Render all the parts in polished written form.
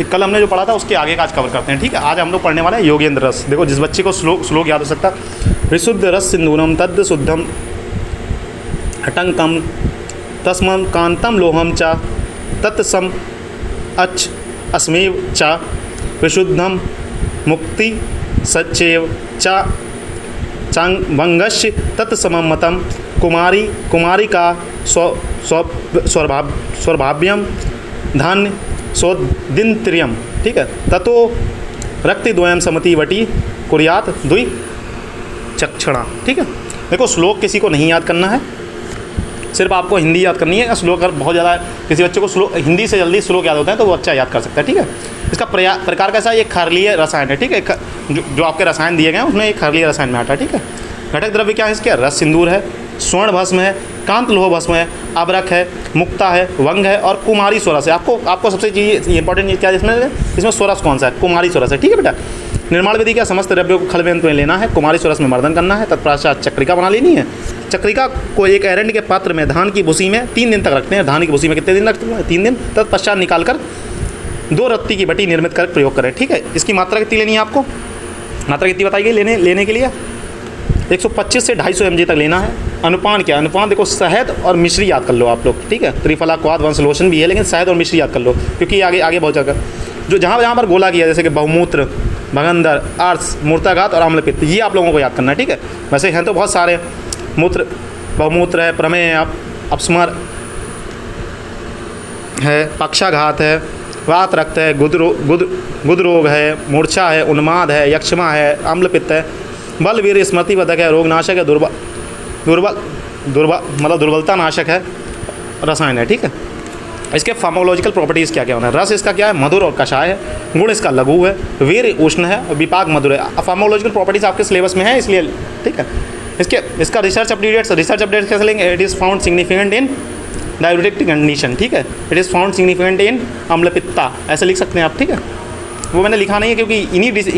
कल हमने जो पढ़ा था उसके आगे का आज कवर करते हैं, ठीक है। आज हम लोग पढ़ने वाले हैं योगेंद्र रस। देखो जिस बच्चे को श्लोक याद हो सकता, विशुद्ध रस सिंधूरम तद् शुद्धम हटंकम तस्मं कांतम लोहम च तत्सम अच अस्मेव च विशुद्धम मुक्ति सच्चेव च चांगभंगस्य तत्सममतम कुमारिका स्वभाव्यम धान्य सोदिंत्रियम, ठीक है। ततो रक्तिद्वयम समति वटी कुर्यात द्वि चक्षणा, ठीक है। देखो श्लोक किसी को नहीं याद करना है, सिर्फ आपको हिंदी याद करनी है। श्लोक अगर बहुत ज़्यादा किसी बच्चे को श्लोक हिंदी से जल्दी श्लोक याद होता है तो वो अच्छा याद कर सकता है, ठीक है। इसका प्रकार कैसा है, ये क्षारीय रसायन है, ठीक है। जो आपके रसायन दिए गए हैं उसमें एक क्षारीय रसायन में आता है, ठीक है। घटक द्रव्य क्या है इसके, रस सिंदूर है, स्वर्ण भस्म है, कांत लोह भस्म है, अबरक है, मुक्ता है, वंग है और कुमारी सोरस है। आपको सबसे चीज़ इंपॉर्टेंट क्या है इसमें सोरस कौन सा है, कुमारी सोरस है, ठीक है बेटा। निर्माण विधि क्या, समस्त द्रव्यों को खलबेंत में लेना है, कुमारी सोरस में मर्दन करना है, तत्पश्चात चक्रिका बना लेनी है। चक्रिका को एक एरंड के पात्र में धान की भूसी में 3 दिन तक रखते हैं। धान की भूसी में कितने दिन रखते हैं, 3 दिन। तत्पश्चात निकालकर 2 रत्ती की बटी निर्मित कर प्रयोग करें, ठीक है। इसकी मात्रा कितनी लेनी है आपको, मात्रा कितनी बताई गई लेने के लिए, 125 से 250 mg तक लेना है। अनुपान क्या है, अनुपान देखो शहद और मिश्री याद कर लो आप लोग, ठीक है। त्रिफला क्वाद वंश लोशन भी है लेकिन शहद और मिश्री याद कर लो क्योंकि आगे बहुत जगह जो जहाँ पर गोला किया जैसे कि बहुमूत्र, भगंदर, आर्स, मूर्ताघात और अम्लपित्त, ये आप लोगों को याद करना है, ठीक है। वैसे हैं तो बहुत सारे, मूत्र बहुमूत्र है, प्रमेय, अपस्मर है, पक्षाघात है, वात रक्त है, गुद रोग है, मूर्छा है, उन्माद है, यक्षमा है, अम्लपित्त है, बल वीर स्मृतिवर्धक है, रोगनाशक है, दुर्बलता नाशक है, रसायन है, ठीक है। इसके फार्माकोलॉजिकल प्रॉपर्टीज़ क्या क्या होना है, रस इसका क्या है, मधुर और कषाय है, गुण इसका लघु है, वीर उष्ण है और विपाक मधुर है। फार्माकोलॉजिकल प्रॉपर्टीज़ आपके सिलेबस में है इसलिए, ठीक है। इसका रिसर्च अपडेट्स कैसे लेंगे, it is found significant in diabetic condition, ठीक है। It is found significant in अम्लपित्ता, ऐसे लिख सकते हैं आप, ठीक है। वो मैंने लिखा नहीं है क्योंकि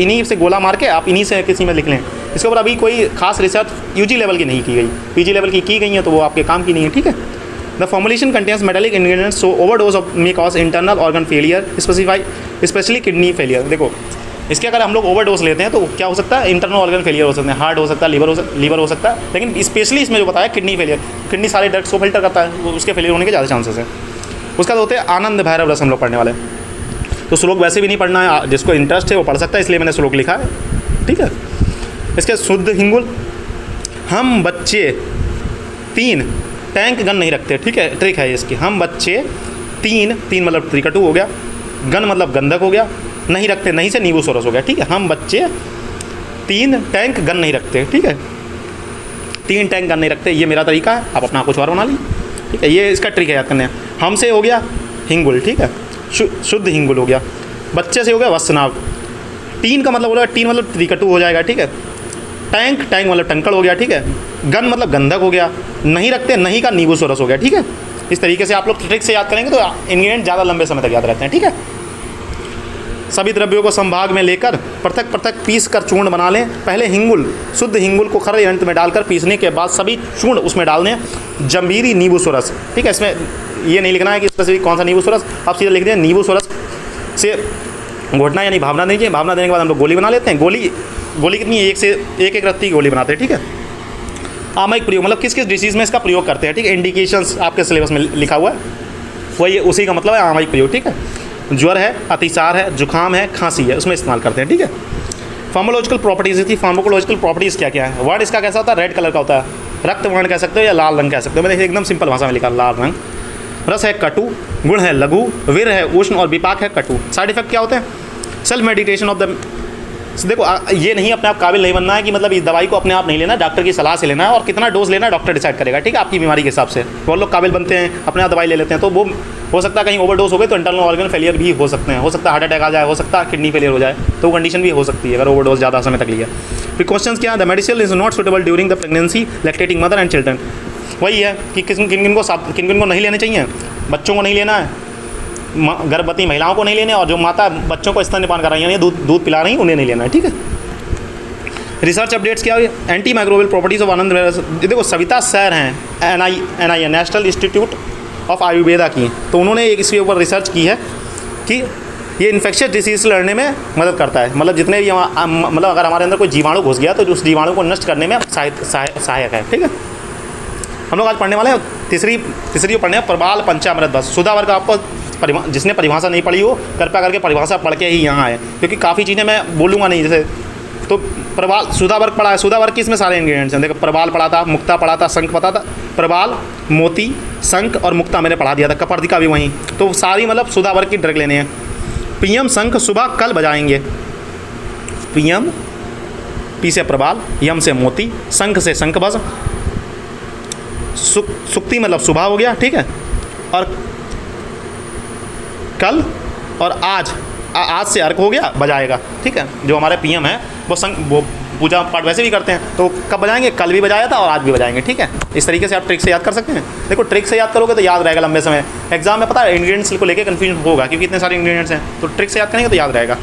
इन्हीं से गोला मार के आप इन्हीं से किसी में लिख लें। इसके ऊपर अभी कोई खास रिसर्च यूजी लेवल की नहीं की गई, पीजी लेवल की गई है तो वो आपके काम की नहीं है, ठीक है। The formulation contains metallic ingredients so overdose of may cause internal organ failure specially kidney failure. देखो इसके अगर हम लोग ओवरडोज लेते हैं तो क्या हो सकता है, इंटरनल ऑर्गन फेलियर हो सकते हैं, हार्ट हो सकता है, लीवर हो सकता है, लेकिन स्पेशली इसमें जो बताया किडनी फेलियर, किडनी सारे ड्रग्स को फिल्टर करता है, उसके फेलियर होने के ज़्यादा चांसेस है। उसका तो होते हैं आनंद भैरव रस हम लोग पढ़ने वाले, तो श्लोक वैसे भी नहीं पढ़ना है, जिसको इंटरेस्ट है वो पढ़ सकता है, इसलिए मैंने श्लोक लिखा है, ठीक है। इसके शुद्ध हिंगुल, हम बच्चे 3 टैंक गन नहीं रखते, ठीक है। ट्रिक है इसकी, हम बच्चे 3 मतलब त्रिकटु हो गया, गन मतलब गंधक हो गया, नहीं रखते, नहीं से नींबू सोरस हो गया, ठीक है। हम बच्चे 3 टैंक गन नहीं रखते, ठीक है। 3 टैंक गन नहीं रखते, ये मेरा तरीका है, आप अपना कुछ और बना ली, ठीक है। ये इसका ट्रिक है याद करने। हमसे हो गया हिंगुल, ठीक है, शुद्ध हिंगुल हो गया। बच्चे से हो गया वस्नाव, 3 का मतलब हो गया, 3 मतलब त्रिकटु हो जाएगा, ठीक है। टैंक मतलब टंकड़ हो गया, ठीक है। गन मतलब गंधक हो गया, नहीं रखते, नहीं का नींबू सोरस हो गया, ठीक है। इस तरीके से आप लोग ट्रिक से याद करेंगे तो इंग्रेडिएंट ज़्यादा लंबे समय तक याद रहते हैं, ठीक है। सभी द्रव्यों को संभाग में लेकर पृथक पीस कर चूर्ण बना लें। पहले हिंगुल, शुद्ध हिंगुल को खरे यंत्र में डालकर पीसने के बाद सभी चूर्ण उसमें डाल दें। जंभीरी नींबू सोरस, ठीक है। इसमें ये नहीं लिखना है कि स्पेसिफिक कौन सा नींबू सोरस, आप सीधा लिख दें नींबू सोरस से घोटना यानी भावना देनी चाहिए। भावना देने के बाद हम लोग गोली बना लेते हैं। गोली कितनी, एक रत्ती की गोली बनाते हैं, ठीक है। आमयिक प्रयोग मतलब किस किस डिसीज़ में इसका प्रयोग करते हैं, ठीक है। इंडिकेशंस आपके सिलेबस में लिखा हुआ है, वही उसी का मतलब है आमयिक प्रयोग, ठीक है। ज्वर है, अतिसार है, जुकाम है, खांसी है, उसमें इस्तेमाल करते हैं, ठीक है। फार्माकोलॉजिकल प्रॉपर्टीज़ थी, फार्माकोलॉजिकल प्रॉपर्टीज़ क्या क्या है। वर्ण इसका कैसा होता है, रेड कलर का होता है, रक्त वर्ण कह सकते हो या लाल रंग कह सकते हो। मैंने एकदम सिंपल भाषा में लिखा, लाल रंग। रस है कटु, गुण है लघु, वीर है उष्ण और विपाक है कटु। साइड इफेक्ट क्या होते हैं, सेल्फ मेडिटेशन ऑफ द, देखो ये नहीं अपने आप काबिल नहीं बनना है कि मतलब इस दवाई को अपने आप नहीं लेना, डॉक्टर की सलाह से लेना है और कितना डोज लेना है डॉक्टर डिसाइड करेगा, ठीक है, आपकी बीमारी के हिसाब से। बहुत लोग काबिल बनते हैं, अपने आप दवाई ले लेते हैं, तो वो हो सकता है कहीं ओवरडोज हो गए तो इंटरनल ऑर्गन फेलियर भी हो सकते हैं, हो सकता है हार्ट अटैक आ जाए, हो सकता है किडनी फेलियर हो जाए, तो वो कंडीशन भी हो सकती है अगर ओवरडोज ज़्यादा समय तक लिया। प्रिकॉशंस क्या है, the medicine is not suitable during the pregnancy, lactating mother and children. वही है कि किन किन को नहीं लेने चाहिए, बच्चों को नहीं लेना है, गर्भवती महिलाओं को नहीं लेने, और जो माता बच्चों को स्तनपान कर रही हैं, दूध पिला रही हैं, उन्हें नहीं लेना है, ठीक है। रिसर्च अपडेट्स क्या हुई, एंटी माइक्रोबियल प्रॉपर्टीज़ ऑफ आनंद। देखो सविता सर हैं NIA national institute of Ayurveda की, तो उन्होंने एक इसके ऊपर रिसर्च की है कि ये इन्फेक्शियस डिसीज लड़ने में मदद करता है। मतलब जितने भी मतलब अगर हमारे अंदर कोई जीवाणु घुस गया तो उस जीवाणु को नष्ट करने में सहायक है। ठीक है, हम लोग आज पढ़ने वाले हैं तीसरी पढ़ने हैं प्रबाल पंचामृत बस। सुधा वर्ग आपको जिसने परिभाषा नहीं पढ़ी हो कृपया करके परिभाषा पढ़ के ही यहाँ आए, क्योंकि काफ़ी चीज़ें मैं बोलूँगा नहीं। जैसे तो प्रबाल सुधा वर्ग पढ़ा है, सुधा वर्ग की इसमें सारे इंग्रेडिएंट्स हैं। देखो प्रबाल पढ़ा था, मुक्ता पढ़ा था, शंख पता था, प्रबाल, मोती, शंख और मुक्ता मैंने पढ़ा दिया था, कपर्दिका भी वहीं। तो सारी मतलब सुधा वर्ग की ड्रग लेने हैं। पीएम शंख सुबह कल बजाएंगे। पीएम, पी से प्रबाल, यम से मोती, शंख से शंख बज, सुक्ति मतलब सुबह हो गया। ठीक है, और कल और आज से अर्क हो गया, बजाएगा। ठीक है, जो हमारे पीएम है वो पूजा पाठ वैसे भी करते हैं, तो कब बजाएंगे? कल भी बजाया था और आज भी बजाएंगे। ठीक है, इस तरीके से आप ट्रिक से याद कर सकते हैं। देखो ट्रिक से याद करोगे तो याद रहेगा लंबे समय। एग्जाम में पता है इंग्रेडिएंट्स को लेकर कन्फ्यूजन होगा, क्योंकि इतने सारे इंग्रेडिएंट्स हैं, तो ट्रिक से याद करेंगे तो याद रहेगा।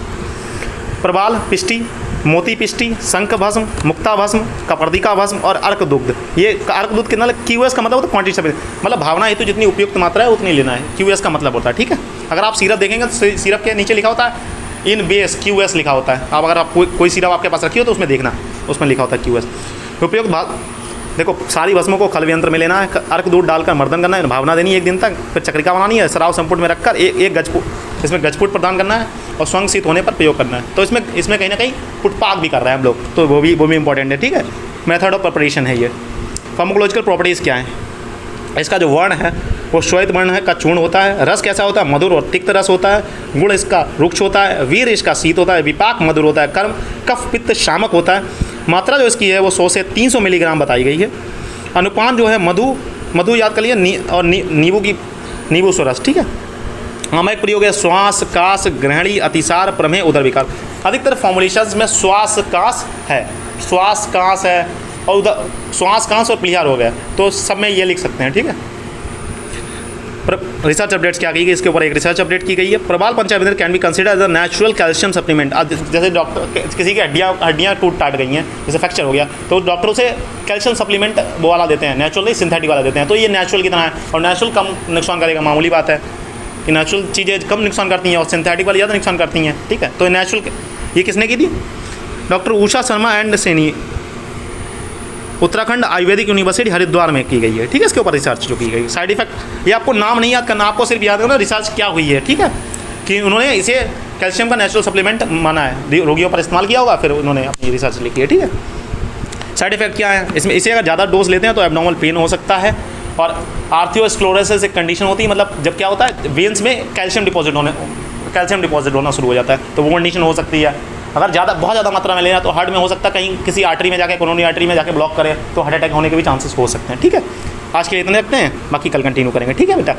प्रबाल पिष्टि, मोती पिष्टि, शंख भस्म, मुक्ता भस्म, कपर्दिका भस्म और अर्क दुग्ध। ये अर्क दुग्ध कितना, QS का मतलब होता है क्वांटिटी से, मतलब भावना हेतु जितनी उपयुक्त मात्रा है उतनी लेना है। QS का मतलब होता है। ठीक है, अगर आप सिरप देखेंगे तो सिरप के नीचे लिखा होता है इन बेस QS लिखा होता है। अब अगर आप कोई सिरप आपके पास रखी हो तो उसमें देखना, उसमें लिखा होता है QS। उपयुक्त देखो सारी भस्मों को खल यंत्र में लेना है, अर्क दूध डालकर मर्दन करना है, भावना देनी है 1 दिन तक, फिर चक्रिका बनानी है, सराव संपुट में रखकर एक गजपुट इसमें गजपुट प्रदान करना है और स्वंग शीत होने पर प्रयोग करना है। तो इसमें कहीं ना कहीं पुटपाक भी कर रहे हैं हम लोग, तो वो भी इंपॉर्टेंट है। ठीक है, मेथड ऑफ प्रिपरेशन है ये। फार्माकोलॉजिकल प्रॉपर्टीज़ क्या है? इसका जो वर्ण है वो श्वेत वर्ण है का चूर्ण होता है। रस कैसा होता है? मधुर और तिक्त रस होता है। गुण इसका रुक्ष होता है। वीर इसका शीत होता है। विपाक मधुर होता है। कर्म कफ पित्त शामक होता है। मात्रा जो इसकी है वो 100 से 300 मिलीग्राम बताई गई है। अनुपान जो है मधु याद कर लिए और नींबू स्वरस। ठीक है, आमयिक प्रयोग है श्वास काश ग्रहणी अतिसार प्रमेह उदर विकार। अधिकतर फॉर्मुलेशंस में श्वास काश है और उधर श्वास काश और प्लिहार हो गया, तो सब में ये लिख सकते हैं। ठीक है, रिसर्च अपडेट्स क्या की गई, इसके ऊपर एक रिसर्च अपडेट की गई है। Prabal Panchamrit can be consider as a natural calcium supplement. जैसे डॉक्टर किसी की हड्डियाँ टाट गई हैं, जैसे फ्रैक्चर हो गया, तो डॉक्टर उसे कैल्शियम सप्लीमेंट वो वाला देते हैं, नेचुरली सिंथेटिक वाला देते हैं। तो ये नेचुरल की तरह है, और नेचुरल कम नुकसान करेगा, मामूली बात है कि नेचुरल चीज़ें कम नुकसान करती हैं और सिंथेटिक वाली ज़्यादा नुकसान करती हैं। ठीक है, तो नेचुरल ये किसने की थी? Doctor Usha Sharma and Saini, Uttarakhand Ayurvedic university Haridwar में की गई है। ठीक है, इसके ऊपर रिसर्च जो की गई। साइड इफेक्ट ये आपको नाम नहीं याद करना, आपको सिर्फ याद करना रिसर्च क्या हुई है। ठीक है, कि उन्होंने इसे कैल्शियम का नेचुरल सप्लीमेंट माना है, रोगियों पर इस्तेमाल किया होगा, फिर उन्होंने अपनी रिसर्च लिखी है। ठीक है, साइड इफेक्ट क्या है इसमें? इसे अगर ज़्यादा डोज लेते हैं तो एब्नॉर्मल पेन हो सकता है, और आर्थियोस्क्लेरोसिस एक कंडीशन होती है, मतलब जब क्या होता है वेन्स में कैल्शियम डिपॉजिट होना शुरू हो जाता है, तो वो कंडीशन हो सकती है। अगर बहुत ज़्यादा मात्रा में लेना तो हार्ट में हो सकता है, कहीं किसी आर्टरी में जाके कोरोनरी आर्टरी में जाके ब्लॉक करे तो हार्ट अटैक होने के भी चांसेस हो सकते हैं। ठीक है, आज के लिए इतने रखते हैं, बाकी कल कंटिन्यू करेंगे। ठीक है बेटा।